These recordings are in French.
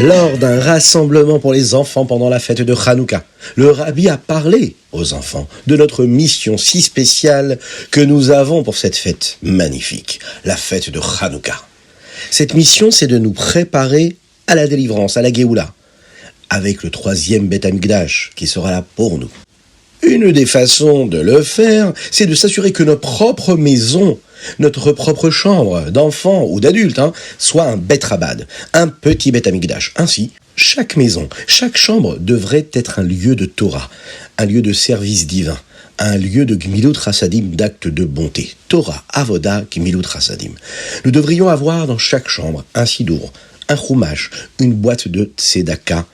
Lors d'un rassemblement pour les enfants pendant la fête de Hanouka, le rabbi a parlé aux enfants de notre mission si spéciale que nous avons pour cette fête magnifique, la fête de Hanouka. Cette mission, c'est de nous préparer à la délivrance, à la Géoula, avec le 3e Beth Amikdash qui sera là pour nous. Une des façons de le faire, c'est de s'assurer que notre propre maison, notre propre chambre d'enfant ou d'adulte, soit un Beth Rabad, un petit Beth Amikdash. Ainsi, chaque maison, chaque chambre devrait être un lieu de Torah, un lieu de service divin, un lieu de Gmilut Chassadim, d'actes de bonté. Torah, Avoda, Gmilut Chassadim. Nous devrions avoir dans chaque chambre un sidour, un chumash, une boîte de tzedaka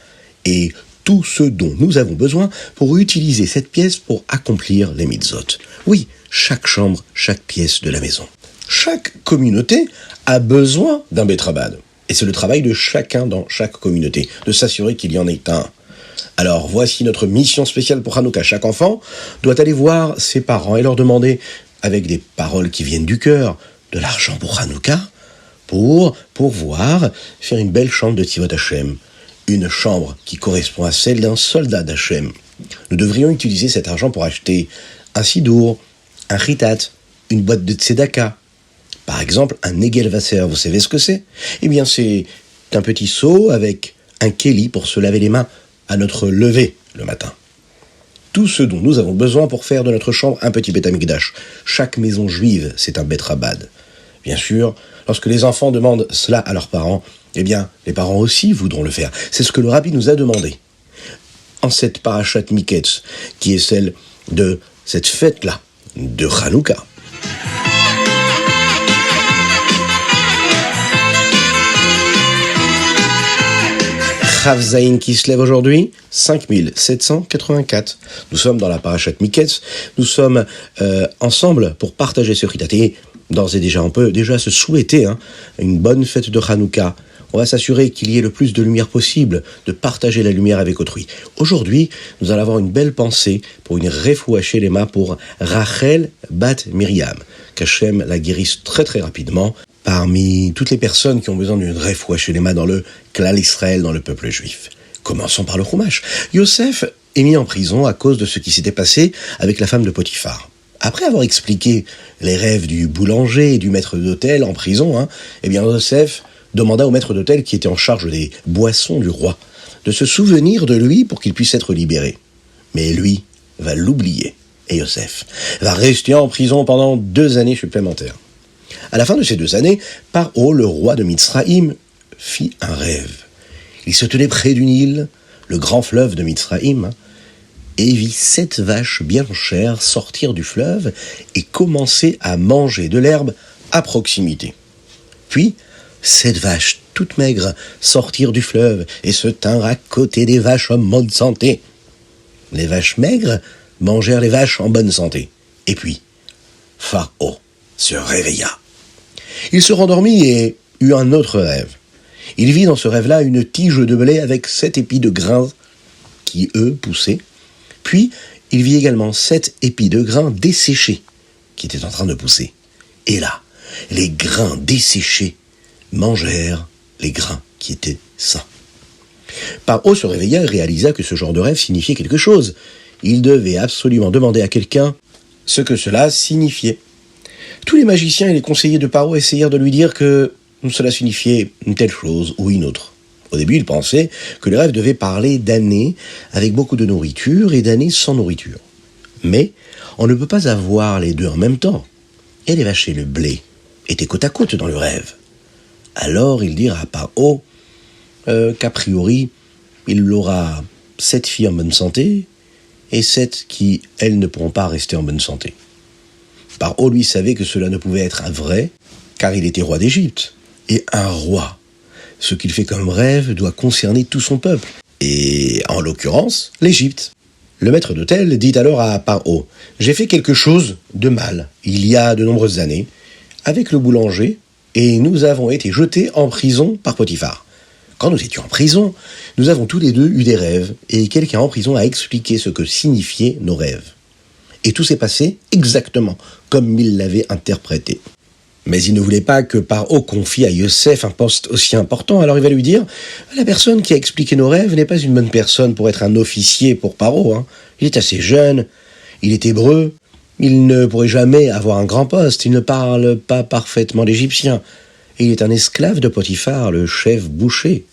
et tout ce dont nous avons besoin pour utiliser cette pièce pour accomplir les mitzvot. Oui, chaque chambre, chaque pièce de la maison. Chaque communauté a besoin d'un Beth Rabad. Et c'est le travail de chacun dans chaque communauté, de s'assurer qu'il y en ait un. Alors voici notre mission spéciale pour Hanouka. Chaque enfant doit aller voir ses parents et leur demander, avec des paroles qui viennent du cœur, de l'argent pour Hanouka, pour pouvoir faire une belle chambre de Tivot Hashem. Une chambre qui correspond à celle d'un soldat d'Hachem. Nous devrions utiliser cet argent pour acheter un sidour, un chitat, une boîte de tzedaka. Par exemple, un Negel Vasser, vous savez ce que c'est ? Eh bien, c'est un petit seau avec un kéli pour se laver les mains à notre lever le matin. Tout ce dont nous avons besoin pour faire de notre chambre un petit Beth Amikdash. Chaque maison juive, c'est un Beth Rabad. Bien sûr, lorsque les enfants demandent cela à leurs parents, eh bien, les parents aussi voudront le faire. C'est ce que le rabbi nous a demandé. En cette parashat Miketz, qui est celle de cette fête-là, de Hanouka. Chav Zayin qui se lève aujourd'hui, 5784. Nous sommes dans la parashat Miketz. Nous sommes ensemble pour partager ce chitat. Et d'ores et déjà, on peut déjà se souhaiter une bonne fête de Hanouka. On va s'assurer qu'il y ait le plus de lumière possible, de partager la lumière avec autrui. Aujourd'hui, nous allons avoir une belle pensée pour une refoua shelema pour Rachel Bat Miriam, qu'Hachem la guérisse très très rapidement parmi toutes les personnes qui ont besoin d'une refoua shelema dans le Klal Israël, dans le peuple juif. Commençons par le Chumash. Yosef est mis en prison à cause de ce qui s'était passé avec la femme de Potiphar. Après avoir expliqué les rêves du boulanger et du maître d'hôtel en prison, eh bien Yosef demanda au maître d'hôtel qui était en charge des boissons du roi de se souvenir de lui pour qu'il puisse être libéré. Mais lui va l'oublier et Yosef va rester en prison pendant 2 années supplémentaires. À la fin de ces 2 années, Paro, le roi de Mitzraïm, fit un rêve. Il se tenait près du Nil, le grand fleuve de Mitzraïm, et vit 7 vaches bien chères sortir du fleuve et commencer à manger de l'herbe à proximité. Puis, 7 vaches toutes maigres sortirent du fleuve et se tinrent à côté des vaches en bonne santé. Les vaches maigres mangèrent les vaches en bonne santé. Et puis, Pharaon se réveilla. Il se rendormit et eut un autre rêve. Il vit dans ce rêve-là une tige de blé avec 7 épis de grains qui, eux, poussaient. Puis, il vit également 7 épis de grains desséchés qui étaient en train de pousser. Et là, les grains desséchés mangèrent les grains qui étaient sains. Paro se réveilla et réalisa que ce genre de rêve signifiait quelque chose. Il devait absolument demander à quelqu'un ce que cela signifiait. Tous les magiciens et les conseillers de Paro essayèrent de lui dire que cela signifiait une telle chose ou une autre. Au début, il pensait que le rêve devait parler d'années avec beaucoup de nourriture et d'années sans nourriture. Mais on ne peut pas avoir les deux en même temps. Et les vaches et le blé étaient côte à côte dans le rêve. Alors ils dirent à Paro qu'a priori, il aura 7 filles en bonne santé et 7 qui, elles, ne pourront pas rester en bonne santé. Paro, lui, savait que cela ne pouvait être vrai, car il était roi d'Égypte. Et un roi, ce qu'il fait comme rêve doit concerner tout son peuple, et en l'occurrence, l'Égypte. Le maître d'hôtel dit alors à Paro, « J'ai fait quelque chose de mal, il y a de nombreuses années, avec le boulanger, et nous avons été jetés en prison par Potiphar. Quand nous étions en prison, nous avons tous les deux eu des rêves, et quelqu'un en prison a expliqué ce que signifiaient nos rêves. Et tout s'est passé exactement comme il l'avait interprété. Mais il ne voulait pas que Paro confie à Yosef un poste aussi important, alors il va lui dire « La personne qui a expliqué nos rêves n'est pas une bonne personne pour être un officier pour Paro. Hein. Il est assez jeune, il est hébreu, il ne pourrait jamais avoir un grand poste, il ne parle pas parfaitement l'égyptien, et il est un esclave de Potiphar, le chef boucher. »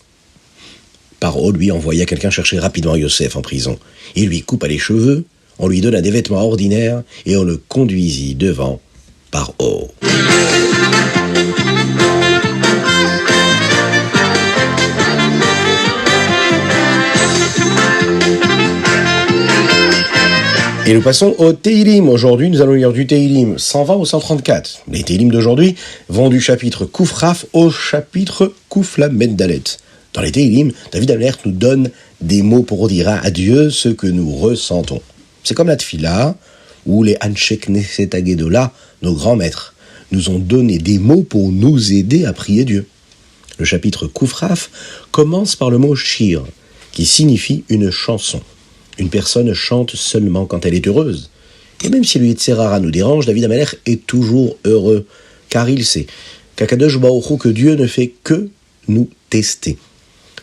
Paro lui envoya quelqu'un chercher rapidement Yosef en prison. Il lui coupa les cheveux, on lui donna des vêtements ordinaires, et on le conduisit devant Paro. Et nous passons au Teilim. Aujourd'hui, nous allons lire du Teilim 120 au 134. Les Teilim d'aujourd'hui vont du chapitre Koufraf au chapitre Kouflamed Dalet. Dans les Teilim, David Amelech nous donne des mots pour dire à Dieu ce que nous ressentons. C'est comme la Tfila, où les Anshek Knesset Agedola, nos grands maîtres, nous ont donné des mots pour nous aider à prier Dieu. Le chapitre Koufraf commence par le mot Shir, qui signifie une chanson. Une personne chante seulement quand elle est heureuse. Et même si le Yetzer Hara nous dérange, David Amelech est toujours heureux, car il sait qu'Akadosh Baruch Hu, que Dieu ne fait que nous tester.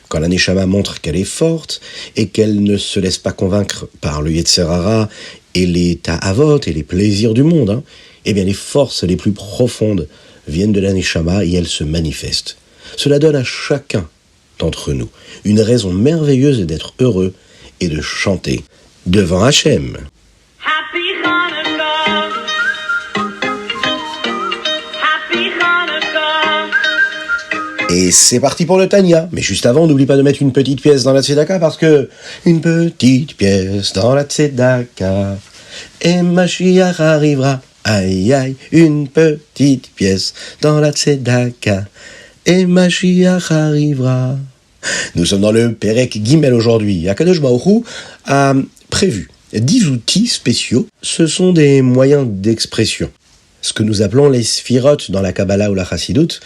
Quand la Neshama montre qu'elle est forte et qu'elle ne se laisse pas convaincre par le Yetzer Hara et les ta'avot et les plaisirs du monde, eh bien les forces les plus profondes viennent de la Neshama et elles se manifestent. Cela donne à chacun d'entre nous une raison merveilleuse d'être heureux et de chanter devant Hachem. Happy Hanukkah. Happy Hanukkah. Et c'est parti pour le Tanya. Mais juste avant, n'oublie pas de mettre une petite pièce dans la tzedaka parce que une petite pièce dans la tzedaka et Mashiach arrivera. Aïe aïe, une petite pièce dans la tzedaka et Mashiach arrivera. Nous sommes dans le Perek Gimel aujourd'hui. Akadosh Baruch Hu a prévu 10 outils spéciaux. Ce sont des moyens d'expression. Ce que nous appelons les sphirotes dans la Kabbalah ou la Chassidut.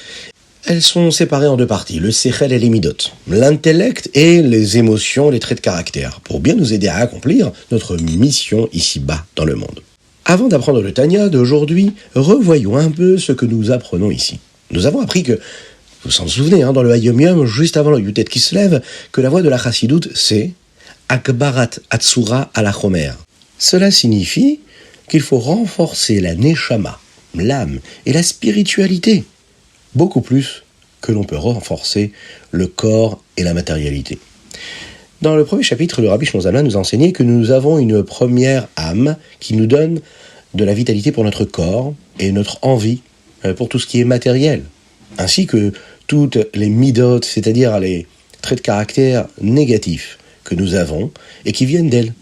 Elles sont séparées en deux parties, le Sechel et les Midot. L'intellect et les émotions, les traits de caractère, pour bien nous aider à accomplir notre mission ici-bas dans le monde. Avant d'apprendre le Tanya d'aujourd'hui, revoyons un peu ce que nous apprenons ici. Nous avons appris que, vous vous en souvenez, dans le Hayom Yom, juste avant le Yutet qui se lève, que la voix de la Chassidut, c'est Akbarat Atsura ala Chomer. Cela signifie qu'il faut renforcer la Neshama, l'âme et la spiritualité, beaucoup plus que l'on peut renforcer le corps et la matérialité. Dans le premier chapitre, le Rabbi Shlomo Zalman nous a enseigné que nous avons une première âme qui nous donne de la vitalité pour notre corps et notre envie pour tout ce qui est matériel, ainsi que toutes les midot, c'est-à-dire les traits de caractère négatifs que nous avons et qui viennent d'elle.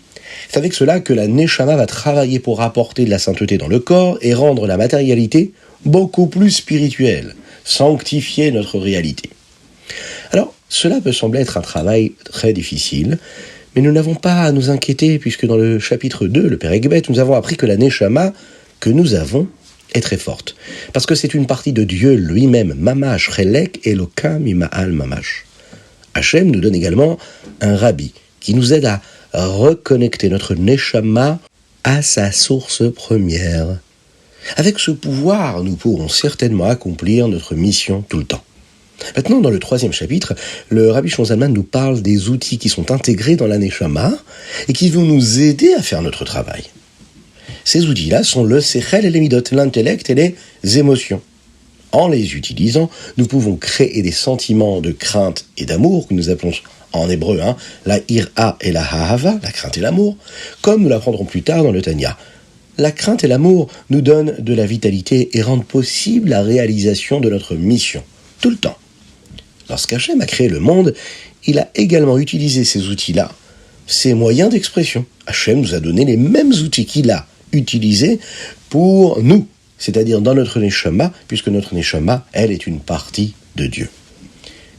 C'est avec cela que la Neshama va travailler pour apporter de la sainteté dans le corps et rendre la matérialité beaucoup plus spirituelle, sanctifier notre réalité. Alors, cela peut sembler être un travail très difficile, mais nous n'avons pas à nous inquiéter puisque dans le chapitre 2, le Perek Bet, nous avons appris que la Neshama que nous avons est très forte, parce que c'est une partie de Dieu lui-même, Mamash, Chelek, Elokam, Ima'al, Mamash. Hachem nous donne également un rabbi qui nous aide à reconnecter notre Neshama à sa source première. Avec ce pouvoir, nous pourrons certainement accomplir notre mission tout le temps. Maintenant, dans le troisième chapitre, le Rabbi Shlomo Zalman nous parle des outils qui sont intégrés dans la Neshama et qui vont nous aider à faire notre travail. Ces outils-là sont le Sechel et les Midot, l'intellect et les émotions. En les utilisant, nous pouvons créer des sentiments de crainte et d'amour, que nous appelons en hébreu la ira et la hahava, la crainte et l'amour, comme nous l'apprendrons plus tard dans le Tanya. La crainte et l'amour nous donnent de la vitalité et rendent possible la réalisation de notre mission, tout le temps. Lorsqu'Hachem a créé le monde, il a également utilisé ces outils-là, ces moyens d'expression. Hachem nous a donné les mêmes outils qu'il a utilisés pour nous, c'est-à-dire dans notre Neshama, puisque notre Neshama, elle, est une partie de Dieu.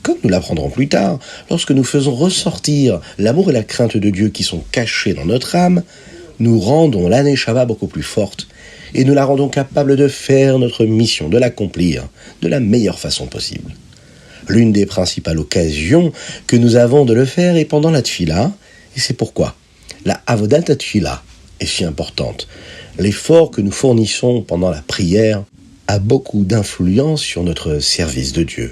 Comme nous l'apprendrons plus tard, lorsque nous faisons ressortir l'amour et la crainte de Dieu qui sont cachés dans notre âme, nous rendons la Neshama beaucoup plus forte et nous la rendons capable de faire notre mission, de l'accomplir de la meilleure façon possible. L'une des principales occasions que nous avons de le faire est pendant la Tfila, et c'est pourquoi la Avodat Tfila est si importante. L'effort que nous fournissons pendant la prière a beaucoup d'influence sur notre service de Dieu.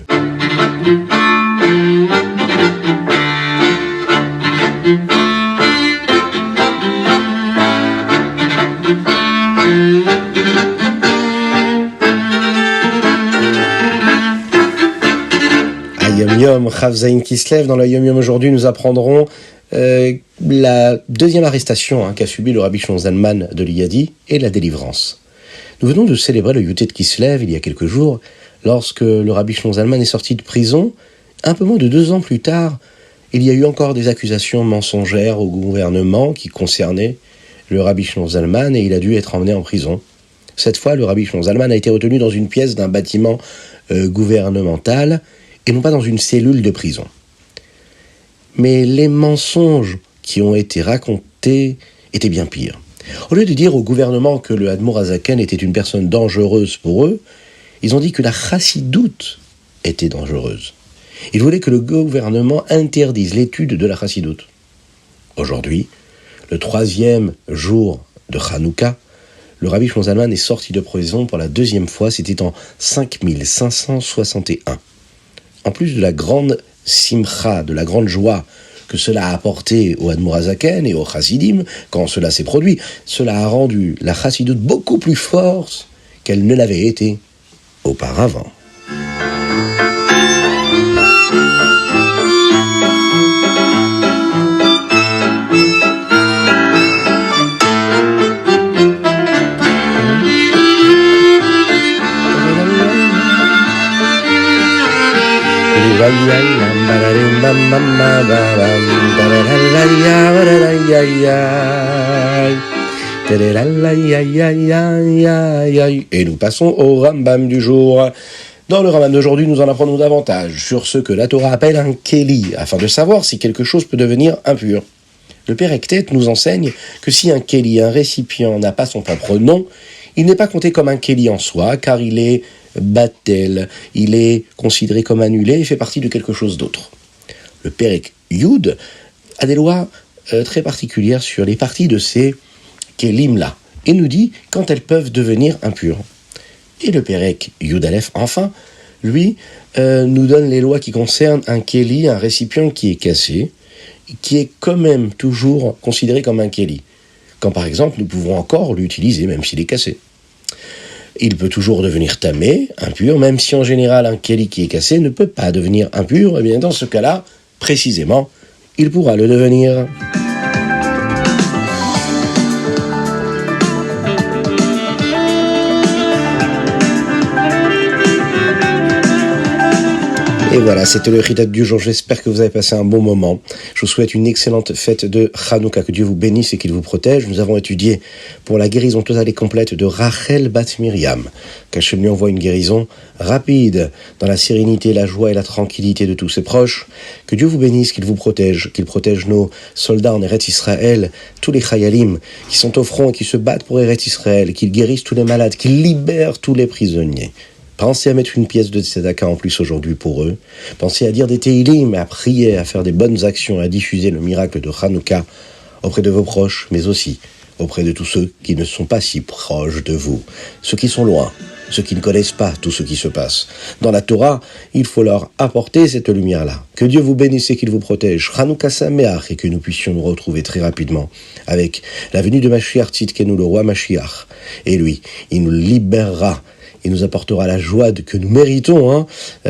Yom Yom, Chav Zayin Kislev. Dans le Yom Yom aujourd'hui, nous apprendrons la deuxième arrestation qu'a subi le Rabbi Shimon Zalman de Liadi et la délivrance. Nous venons de célébrer le Yutet Kislev il y a quelques jours, lorsque le Rabbi Shimon Zalman est sorti de prison. Un peu moins de 2 ans plus tard, il y a eu encore des accusations mensongères au gouvernement qui concernaient le Rabbi Shimon Zalman et il a dû être emmené en prison. Cette fois, le Rabbi Shimon Zalman a été retenu dans une pièce d'un bâtiment gouvernemental et non pas dans une cellule de prison. Mais les mensonges qui ont été racontés étaient bien pires. Au lieu de dire au gouvernement que le Admour Hazaken était une personne dangereuse pour eux, ils ont dit que la chassidoute était dangereuse. Ils voulaient que le gouvernement interdise l'étude de la chassidoute. Aujourd'hui, le 3e jour de Hanouka, le Rabbi Shimon Zalman est sorti de prison pour la 2e fois, c'était en 5561. En plus de la grande simcha, de la grande joie que cela a apporté au Admour Hazaken et aux chassidim, quand cela s'est produit, cela a rendu la chassidoute beaucoup plus forte qu'elle ne l'avait été auparavant. Et nous passons au Rambam du jour. Dans le Rambam d'aujourd'hui, nous en apprenons davantage sur ce que la Torah appelle un kéli, afin de savoir si quelque chose peut devenir impur. Le Père Ektet nous enseigne que si un kéli, un récipient, n'a pas son propre nom, il n'est pas compté comme un kéli en soi, car il est batel, il est considéré comme annulé et fait partie de quelque chose d'autre. Le Perek Yud a des lois très particulières sur les parties de ces kélim-là, et nous dit quand elles peuvent devenir impures. Et le Perek Yud Aleph, enfin, lui, nous donne les lois qui concernent un kéli, un récipient qui est cassé, qui est quand même toujours considéré comme un kéli. Quand par exemple, nous pouvons encore l'utiliser, même s'il est cassé. Il peut toujours devenir tamé, impur, même si en général un kéli qui est cassé ne peut pas devenir impur, et bien dans ce cas-là, précisément, il pourra le devenir. Et voilà, c'était le Ritat du jour. J'espère que vous avez passé un bon moment. Je vous souhaite une excellente fête de Hanouka. Que Dieu vous bénisse et qu'il vous protège. Nous avons étudié pour la guérison totale et complète de Rachel Bat Miriam. Qu'Hachem lui envoie une guérison rapide dans la sérénité, la joie et la tranquillité de tous ses proches. Que Dieu vous bénisse, qu'il vous protège, qu'il protège nos soldats en Eretz Israël, tous les Chayalim qui sont au front et qui se battent pour Eretz Israël, qu'il guérisse tous les malades, qu'il libère tous les prisonniers. Pensez à mettre une pièce de tzedaka en plus aujourd'hui pour eux. Pensez à dire des Teilim, à prier, à faire des bonnes actions, à diffuser le miracle de Hanouka auprès de vos proches, mais aussi auprès de tous ceux qui ne sont pas si proches de vous, ceux qui sont loin, ceux qui ne connaissent pas tout ce qui se passe. Dans la Torah, il faut leur apporter cette lumière-là. Que Dieu vous bénisse et qu'il vous protège. Hanouka Sameach, et que nous puissions nous retrouver très rapidement avec la venue de Mashiach Tzidkenu, le roi Mashiach. Et lui, il nous libérera. Il nous apportera la joie que nous méritons,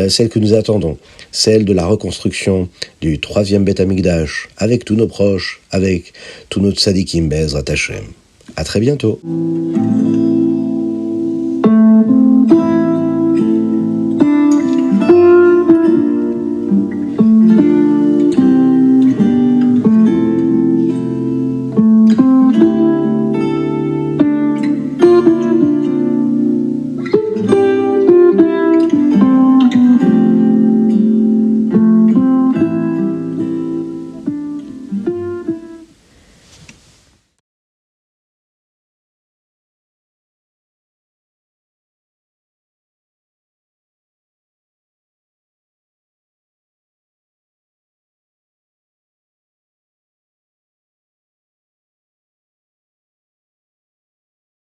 celle que nous attendons, celle de la reconstruction du 3e Beth Amikdash, avec tous nos proches, avec tous nos tzadikim Be'ezrat Hashem. À très bientôt.